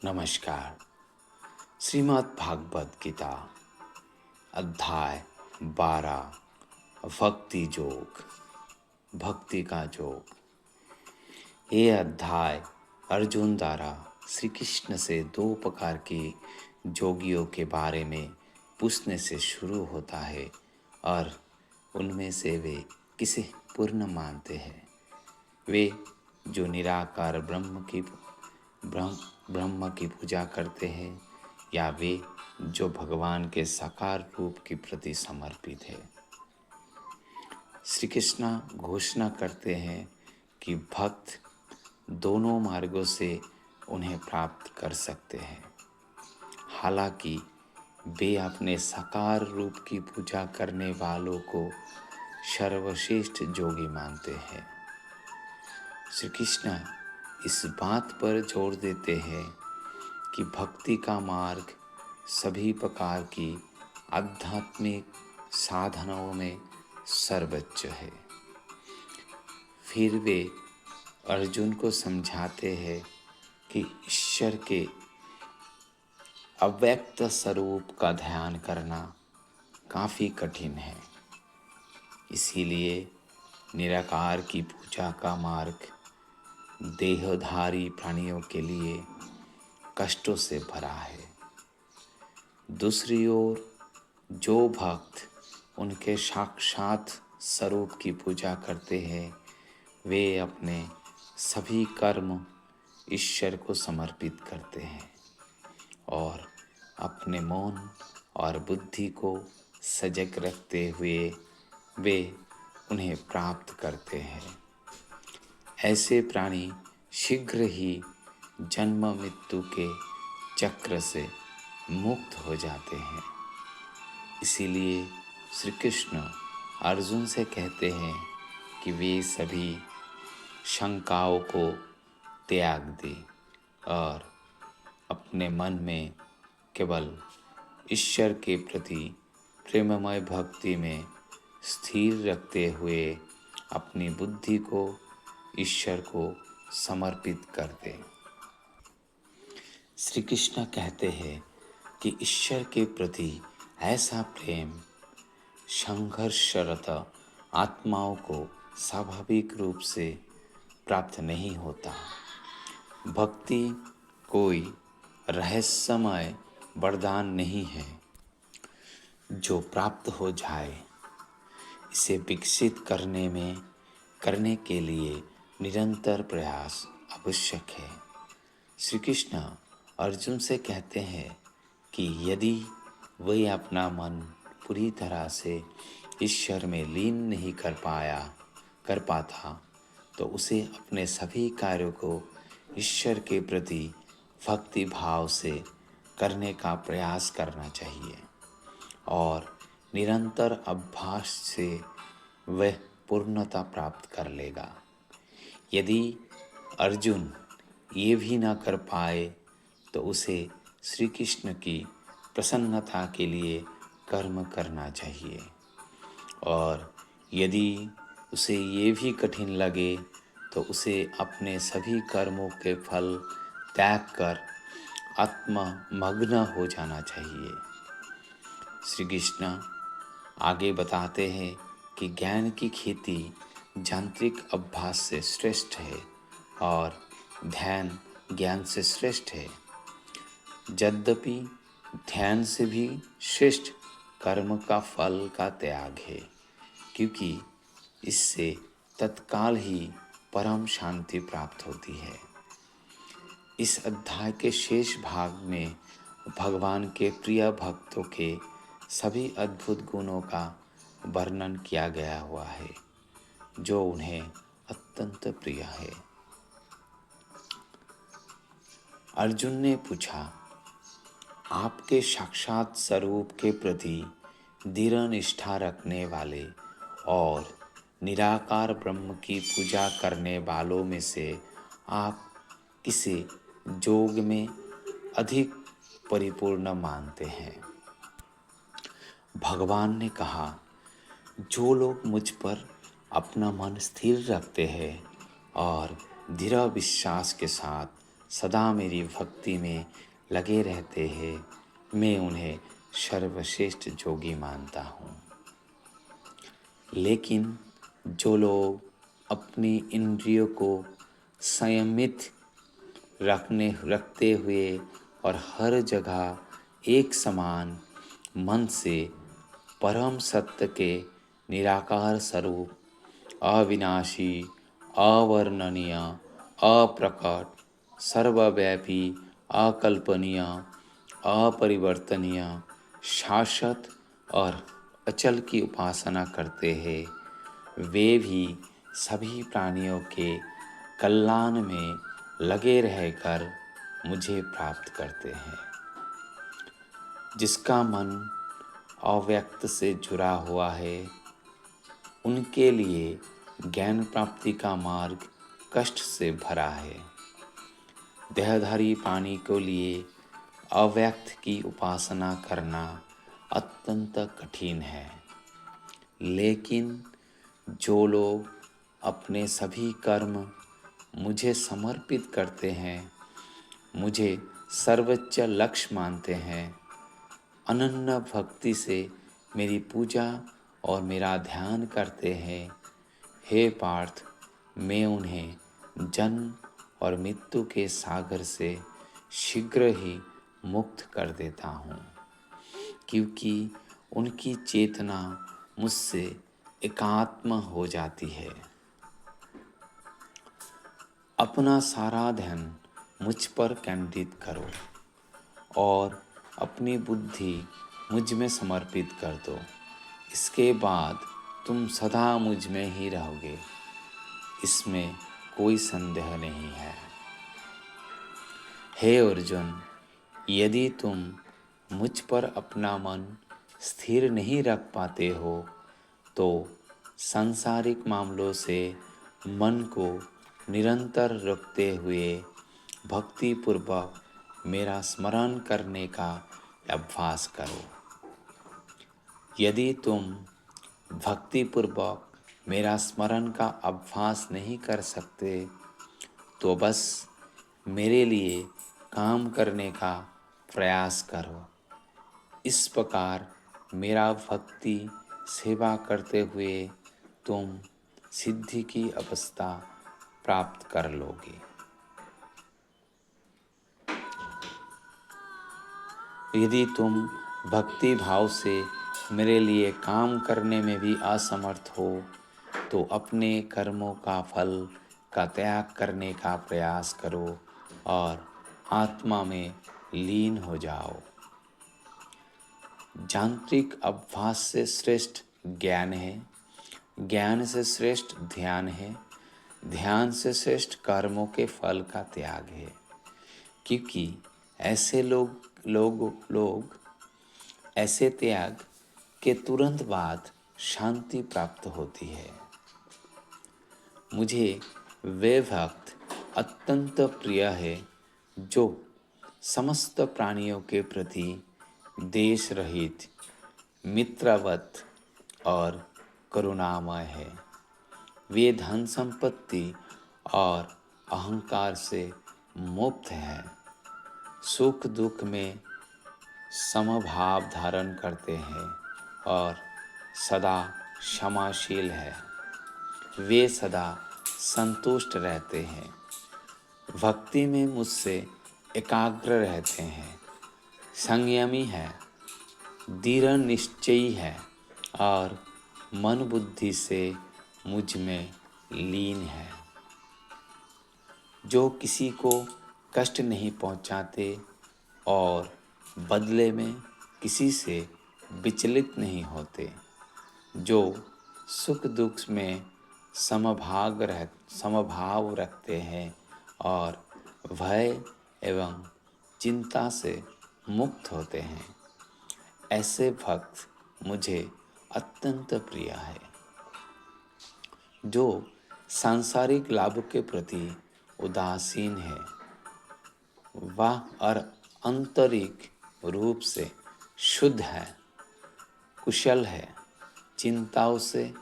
नमस्कार। श्रीमद् भागवत गीता अध्याय 12 भक्ति योग। भक्ति का योग। ये अध्याय अर्जुन द्वारा श्री कृष्ण से दो प्रकार के योगियों के बारे में पूछने से शुरू होता है और उनमें से वे किसे पूर्ण मानते हैं। वे जो निराकार ब्रह्म की पूजा करते हैं या वे जो भगवान के साकार रूप के प्रति समर्पित है। श्री कृष्ण घोषणा करते हैं कि भक्त दोनों मार्गों से उन्हें प्राप्त कर सकते हैं। हालांकि वे अपने साकार रूप की पूजा करने वालों को सर्वश्रेष्ठ योगी मानते हैं। श्री कृष्ण इस बात पर जोर देते हैं कि भक्ति का मार्ग सभी प्रकार की आध्यात्मिक साधनाओं में सर्वोच्च है। फिर वे अर्जुन को समझाते हैं कि ईश्वर के अव्यक्त स्वरूप का ध्यान करना काफ़ी कठिन है। इसीलिए निराकार की पूजा का मार्ग देहधारी प्राणियों के लिए कष्टों से भरा है। दूसरी ओर जो भक्त उनके साक्षात स्वरूप की पूजा करते हैं, वे अपने सभी कर्म ईश्वर को समर्पित करते हैं और अपने मन और बुद्धि को सजग रखते हुए वे उन्हें प्राप्त करते हैं। ऐसे प्राणी शीघ्र ही जन्म मृत्यु के चक्र से मुक्त हो जाते हैं। इसीलिए श्री कृष्ण अर्जुन से कहते हैं कि वे सभी शंकाओं को त्याग दें और अपने मन में केवल ईश्वर के प्रति प्रेममय भक्ति में स्थिर रखते हुए अपनी बुद्धि को ईश्वर को समर्पित कर दें। श्री कृष्ण कहते हैं कि ईश्वर के प्रति ऐसा प्रेम संघर्षरत आत्माओं को स्वाभाविक रूप से प्राप्त नहीं होता। भक्ति कोई रहस्यमय वरदान नहीं है जो प्राप्त हो जाए। इसे विकसित करने के लिए निरंतर प्रयास आवश्यक है। श्री कृष्ण अर्जुन से कहते हैं कि यदि वह अपना मन पूरी तरह से ईश्वर में लीन नहीं कर पाता तो उसे अपने सभी कार्यों को ईश्वर के प्रति भक्ति भाव से करने का प्रयास करना चाहिए और निरंतर अभ्यास से वह पूर्णता प्राप्त कर लेगा। यदि अर्जुन ये भी न कर पाए तो उसे श्री कृष्ण की प्रसन्नता के लिए कर्म करना चाहिए और यदि उसे ये भी कठिन लगे तो उसे अपने सभी कर्मों के फल त्याग कर आत्ममग्न हो जाना चाहिए। श्री कृष्ण आगे बताते हैं कि ज्ञान की खेती यांत्रिक अभ्यास से श्रेष्ठ है और ध्यान ज्ञान से श्रेष्ठ है। यद्यपि ध्यान से भी श्रेष्ठ कर्म का फल का त्याग है, क्योंकि इससे तत्काल ही परम शांति प्राप्त होती है। इस अध्याय के शेष भाग में भगवान के प्रिय भक्तों के सभी अद्भुत गुणों का वर्णन किया गया हुआ है जो उन्हें अत्यंत प्रिय है। अर्जुन ने पूछा, आपके साक्षात स्वरूप के प्रति दृढ़ निष्ठा रखने वाले और निराकार ब्रह्म की पूजा करने वालों में से आप किसे योग में अधिक परिपूर्ण मानते हैं? भगवान ने कहा, जो लोग मुझ पर अपना मन स्थिर रखते हैं और दृढ़ विश्वास के साथ सदा मेरी भक्ति में लगे रहते हैं, मैं उन्हें सर्वश्रेष्ठ जोगी मानता हूँ। लेकिन जो लोग अपनी इंद्रियों को संयमित रखते हुए और हर जगह एक समान मन से परम सत्य के निराकार स्वरूप, अविनाशी, अवर्णनीय, अप्रकट, सर्वव्यापी, अकल्पनीय, अपरिवर्तनीय, शाश्वत और अचल की उपासना करते हैं, वे भी सभी प्राणियों के कल्याण में लगे रहकर मुझे प्राप्त करते हैं। जिसका मन अव्यक्त से जुड़ा हुआ है, उनके लिए ज्ञान प्राप्ति का मार्ग कष्ट से भरा है। देहधारी प्राणी के लिए अव्यक्त की उपासना करना अत्यंत कठिन है। लेकिन जो लोग अपने सभी कर्म मुझे समर्पित करते हैं, मुझे सर्वोच्च लक्ष्य मानते हैं, अनन्य भक्ति से मेरी पूजा और मेरा ध्यान करते हैं, हे पार्थ, मैं उन्हें जन्म और मृत्यु के सागर से शीघ्र ही मुक्त कर देता हूँ, क्योंकि उनकी चेतना मुझसे एकात्म हो जाती है। अपना सारा ध्यान मुझ पर केंद्रित करो और अपनी बुद्धि मुझ में समर्पित कर दो। इसके बाद तुम सदा मुझ में ही रहोगे, इसमें कोई संदेह नहीं है। हे अर्जुन, यदि तुम मुझ पर अपना मन स्थिर नहीं रख पाते हो, तो सांसारिक मामलों से मन को निरंतर रखते हुए भक्तिपूर्वक मेरा स्मरण करने का अभ्यास करो। यदि तुम भक्तिपूर्वक मेरा स्मरण का अभ्यास नहीं कर सकते, तो बस मेरे लिए काम करने का प्रयास करो। इस प्रकार मेरा भक्ति सेवा करते हुए तुम सिद्धि की अवस्था प्राप्त कर लोगे। यदि तुम भक्ति भाव से मेरे लिए काम करने में भी असमर्थ हो, तो अपने कर्मों का फल का त्याग करने का प्रयास करो और आत्मा में लीन हो जाओ। यांत्रिक अभ्यास से श्रेष्ठ ज्ञान है, ज्ञान से श्रेष्ठ ध्यान है, ध्यान से श्रेष्ठ कर्मों के फल का त्याग है, क्योंकि ऐसे लोग ऐसे त्याग के तुरंत बाद शांति प्राप्त होती है। मुझे वे भक्त अत्यंत प्रिय है जो समस्त प्राणियों के प्रति देश रहित, मित्रवत और करुणामय है। वे धन संपत्ति और अहंकार से मुक्त है, सुख दुख में समभाव धारण करते हैं और सदा क्षमाशील है। वे सदा संतुष्ट रहते हैं, भक्ति में मुझसे एकाग्र रहते हैं, संयमी है, दृढ़ निश्चयी है और मन बुद्धि से मुझ में लीन है। जो किसी को कष्ट नहीं पहुंचाते और बदले में किसी से विचलित नहीं होते, जो सुख दुख में समभाव रखते हैं और भय एवं चिंता से मुक्त होते हैं, ऐसे भक्त मुझे अत्यंत प्रिय है। जो सांसारिक लाभ के प्रति उदासीन है, वह और आंतरिक रूप से शुद्ध है, कुशल है, चिंताओं से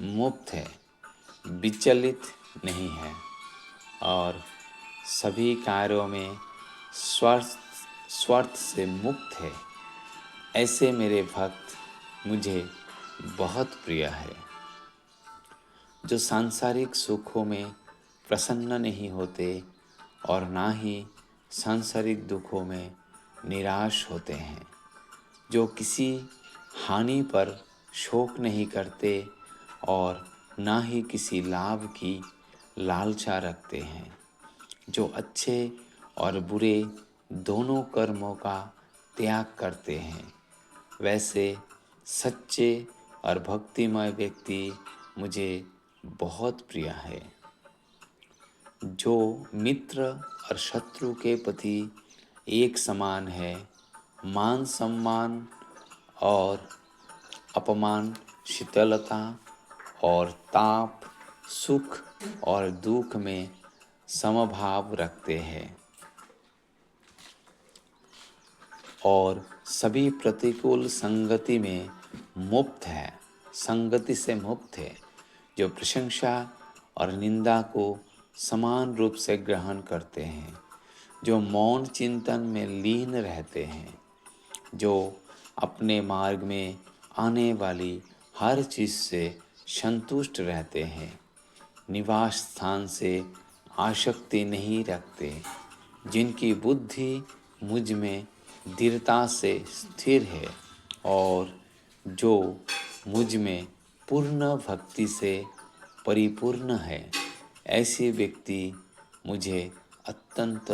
मुक्त है, विचलित नहीं है और सभी कार्यों में स्वार्थ से मुक्त है, ऐसे मेरे भक्त मुझे बहुत प्रिय है। जो सांसारिक सुखों में प्रसन्न नहीं होते और ना ही सांसारिक दुखों में निराश होते हैं, जो किसी हानि पर शोक नहीं करते और ना ही किसी लाभ की लालसा रखते हैं, जो अच्छे और बुरे दोनों कर्मों का त्याग करते हैं, वैसे सच्चे और भक्तिमय व्यक्ति मुझे बहुत प्रिय है। जो मित्र और शत्रु के प्रति एक समान है, मान सम्मान और अपमान, शीतलता और ताप, सुख और दुख में समभाव रखते हैं और सभी प्रतिकूल संगति से मुक्त है, जो प्रशंसा और निंदा को समान रूप से ग्रहण करते हैं, जो मौन चिंतन में लीन रहते हैं, जो अपने मार्ग में आने वाली हर चीज़ से संतुष्ट रहते हैं, निवास स्थान से आसक्ति नहीं रखते, जिनकी बुद्धि मुझ में दृढ़ता से स्थिर है और जो मुझ में पूर्ण भक्ति से परिपूर्ण है, ऐसे व्यक्ति मुझे अत्यंत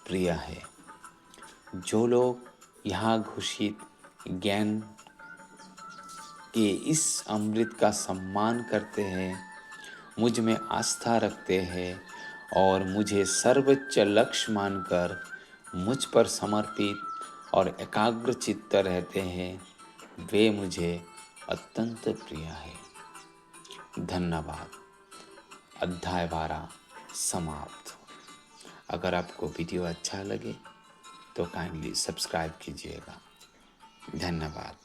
प्रिय है। जो लोग यहाँ घोषित ज्ञान के इस अमृत का सम्मान करते हैं, मुझ में आस्था रखते हैं और मुझे सर्वोच्च लक्ष्य मानकर मुझ पर समर्पित और एकाग्र चित्त रहते हैं, वे मुझे अत्यंत प्रिय है। धन्यवाद। अध्याय 12 समाप्त। अगर आपको वीडियो अच्छा लगे तो काइंडली सब्सक्राइब कीजिएगा। धन्यवाद।